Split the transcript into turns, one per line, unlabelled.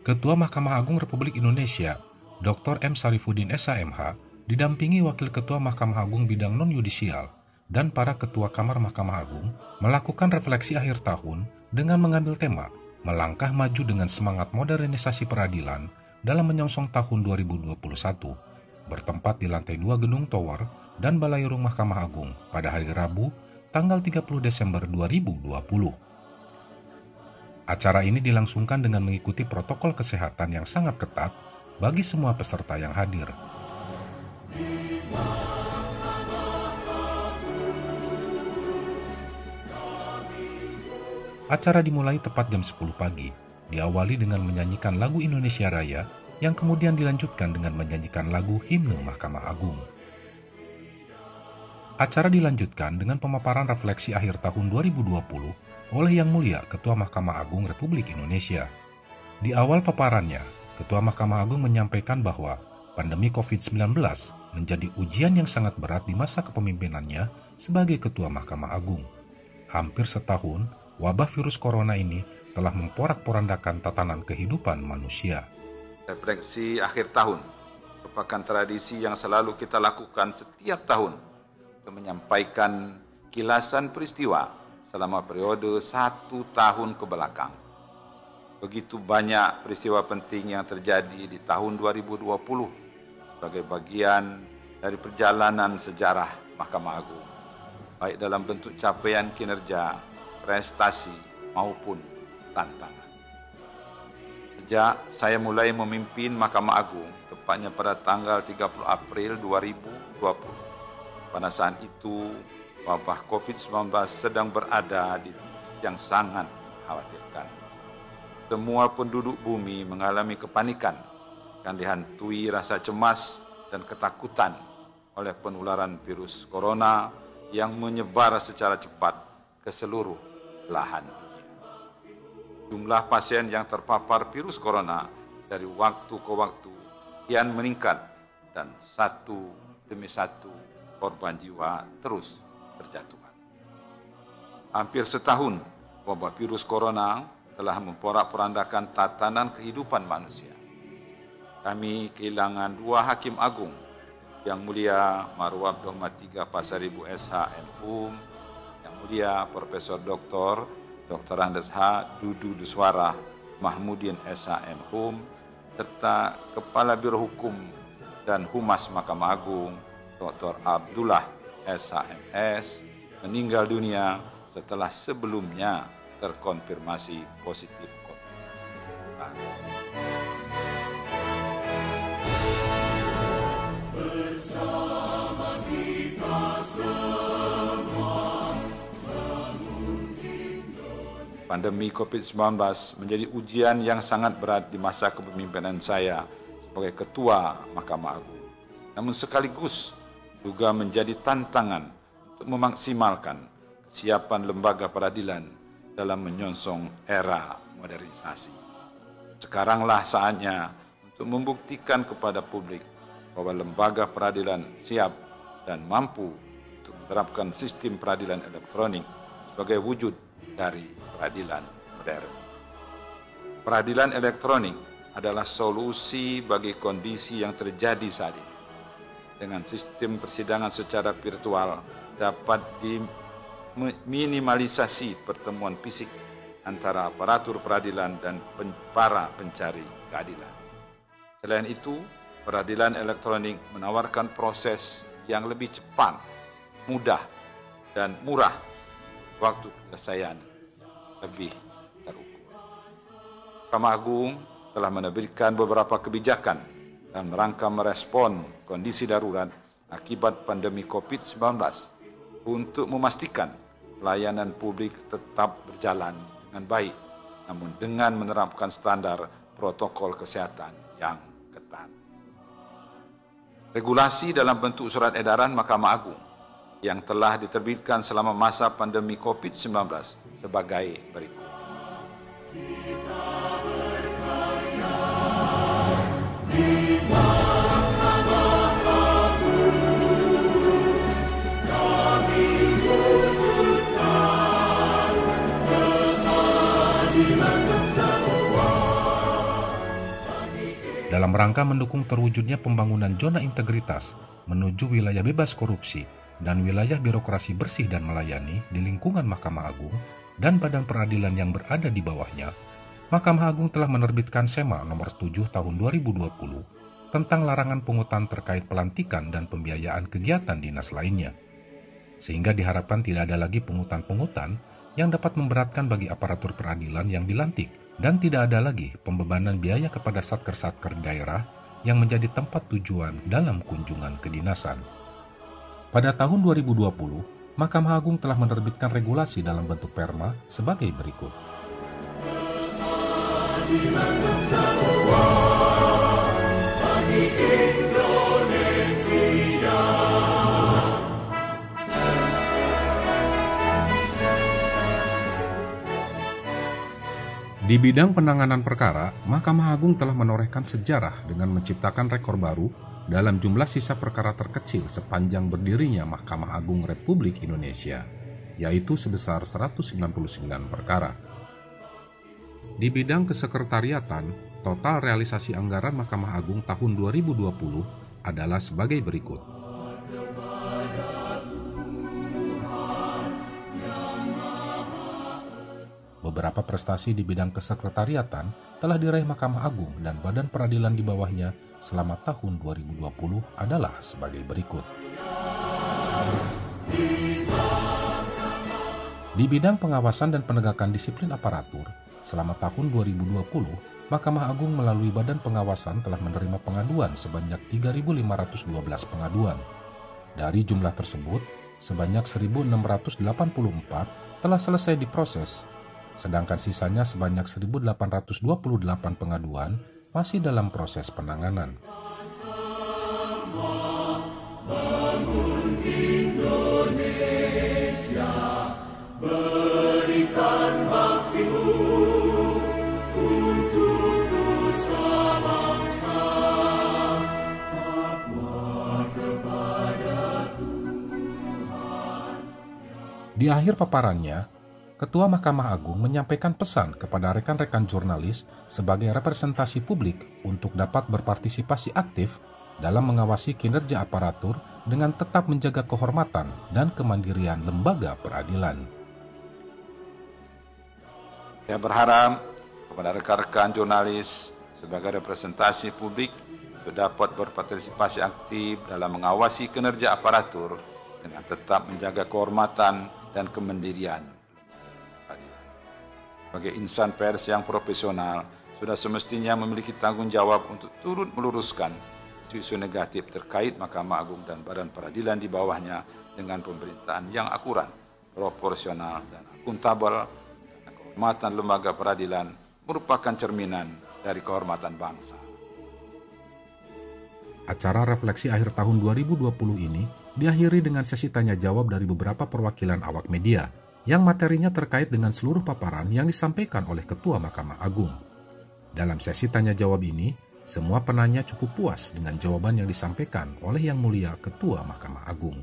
Ketua Mahkamah Agung Republik Indonesia, Dr. M. Sarifuddin SHMH, didampingi Wakil Ketua Mahkamah Agung bidang non-yudisial dan para Ketua Kamar Mahkamah Agung melakukan refleksi akhir tahun dengan mengambil tema Melangkah Maju dengan Semangat Modernisasi Peradilan dalam menyongsong tahun 2021, bertempat di lantai 2 Gedung Tower dan Balairung Mahkamah Agung pada hari Rabu, tanggal 30 Desember 2020. Acara ini dilangsungkan dengan mengikuti protokol kesehatan yang sangat ketat bagi semua peserta yang hadir. Acara dimulai tepat jam 10 pagi, diawali dengan menyanyikan lagu Indonesia Raya yang kemudian dilanjutkan dengan menyanyikan lagu Himne Mahkamah Agung. Acara dilanjutkan dengan pemaparan refleksi akhir tahun 2020 oleh Yang Mulia Ketua Mahkamah Agung Republik Indonesia. Di awal paparannya, Ketua Mahkamah Agung menyampaikan bahwa pandemi COVID-19 menjadi ujian yang sangat berat di masa kepemimpinannya sebagai Ketua Mahkamah Agung. Hampir setahun, wabah virus corona ini telah memporak-porandakan tatanan kehidupan manusia.
Refleksi akhir tahun merupakan tradisi yang selalu kita lakukan setiap tahun untuk menyampaikan kilasan peristiwa selama periode 1 tahun ke belakang. Begitu banyak peristiwa penting yang terjadi di tahun 2020 sebagai bagian dari perjalanan sejarah Mahkamah Agung, baik dalam bentuk capaian kinerja, prestasi, maupun tantangan. Sejak saya mulai memimpin Mahkamah Agung, tepatnya pada tanggal 30 April 2020, pada saat itu wabah COVID-19 sedang berada di titik yang sangat mengkhawatirkan. Semua penduduk bumi mengalami kepanikan dan dihantui rasa cemas dan ketakutan oleh penularan virus corona yang menyebar secara cepat ke seluruh belahan dunia. Jumlah pasien yang terpapar virus corona dari waktu ke waktu kian meningkat dan satu demi satu korban jiwa terus berjatuhan. Hampir setahun, wabah virus corona telah memporak-porandakan tatanan kehidupan manusia. Kami kehilangan 2 hakim agung, Yang Mulia Marwah Abdurrahman III Pasaribu SH MHum, Yang Mulia Profesor Dr. Andes H. Dudu Duswara Mahmudin SH MHum, serta Kepala Biro Hukum dan Humas Mahkamah Agung Dr. Abdullah SHMS meninggal dunia setelah sebelumnya terkonfirmasi positif COVID-19. Pandemi COVID-19 menjadi ujian yang sangat berat di masa kepemimpinan saya sebagai Ketua Mahkamah Agung. Namun sekaligus juga menjadi tantangan untuk memaksimalkan kesiapan lembaga peradilan dalam menyongsong era modernisasi. Sekaranglah saatnya untuk membuktikan kepada publik bahwa lembaga peradilan siap dan mampu untuk menerapkan sistem peradilan elektronik sebagai wujud dari peradilan modern. Peradilan elektronik adalah solusi bagi kondisi yang terjadi saat ini. Dengan sistem persidangan secara virtual dapat diminimalisasi pertemuan fisik antara aparatur peradilan dan para pencari keadilan. Selain itu, peradilan elektronik menawarkan proses yang lebih cepat, mudah, dan murah, waktu penyelesaian lebih terukur. Mahkamah Agung telah menerbitkan beberapa kebijakan dalam rangka merespon kondisi darurat akibat pandemi COVID-19 untuk memastikan pelayanan publik tetap berjalan dengan baik, namun dengan menerapkan standar protokol kesehatan yang ketat. Regulasi dalam bentuk surat edaran Mahkamah Agung yang telah diterbitkan selama masa pandemi COVID-19 sebagai berikut.
dalam rangka mendukung terwujudnya pembangunan zona integritas menuju wilayah bebas korupsi dan wilayah birokrasi bersih dan melayani di lingkungan Mahkamah Agung dan badan peradilan yang berada di bawahnya, Mahkamah Agung telah menerbitkan SEMA nomor 7 tahun 2020 tentang larangan pungutan terkait pelantikan dan pembiayaan kegiatan dinas lainnya. Sehingga diharapkan tidak ada lagi pungutan-pungutan yang dapat memberatkan bagi aparatur peradilan yang dilantik, dan tidak ada lagi pembebanan biaya kepada satker-satker daerah yang menjadi tempat tujuan dalam kunjungan kedinasan. Pada tahun 2020, Mahkamah Agung telah menerbitkan regulasi dalam bentuk perma sebagai berikut. Di bidang penanganan perkara, Mahkamah Agung telah menorehkan sejarah dengan menciptakan rekor baru dalam jumlah sisa perkara terkecil sepanjang berdirinya Mahkamah Agung Republik Indonesia, yaitu sebesar 199 perkara. Di bidang kesekretariatan, total realisasi anggaran Mahkamah Agung tahun 2020 adalah sebagai berikut. Beberapa prestasi di bidang kesekretariatan telah diraih Mahkamah Agung dan badan peradilan di bawahnya selama tahun 2020 adalah sebagai berikut. Di bidang pengawasan dan penegakan disiplin aparatur, selama tahun 2020, Mahkamah Agung melalui badan pengawasan telah menerima pengaduan sebanyak 3.512 pengaduan. Dari jumlah tersebut, sebanyak 1.684 telah selesai diproses, sedangkan sisanya sebanyak 1.828 pengaduan masih dalam proses penanganan. Indonesia, berikan baktimu untuk nusa bangsa, takwa kepada Tuhan. Di akhir paparannya, Ketua Mahkamah Agung menyampaikan pesan kepada rekan-rekan jurnalis sebagai representasi publik untuk dapat berpartisipasi aktif dalam mengawasi kinerja aparatur dengan tetap menjaga kehormatan dan kemandirian lembaga peradilan.
Saya berharap kepada rekan-rekan jurnalis sebagai representasi publik untuk dapat berpartisipasi aktif dalam mengawasi kinerja aparatur dengan tetap menjaga kehormatan dan kemandirian. Sebagai insan pers yang profesional, sudah semestinya memiliki tanggung jawab untuk turut meluruskan isu-isu negatif terkait Mahkamah Agung dan badan peradilan di bawahnya dengan pemberitaan yang akurat, proporsional, dan akuntabel, karena kehormatan lembaga peradilan merupakan cerminan dari kehormatan bangsa.
Acara refleksi akhir tahun 2020 ini diakhiri dengan sesi tanya jawab dari beberapa perwakilan awak media, yang materinya terkait dengan seluruh paparan yang disampaikan oleh Ketua Mahkamah Agung. Dalam sesi tanya jawab ini, semua penanya cukup puas dengan jawaban yang disampaikan oleh Yang Mulia Ketua Mahkamah Agung.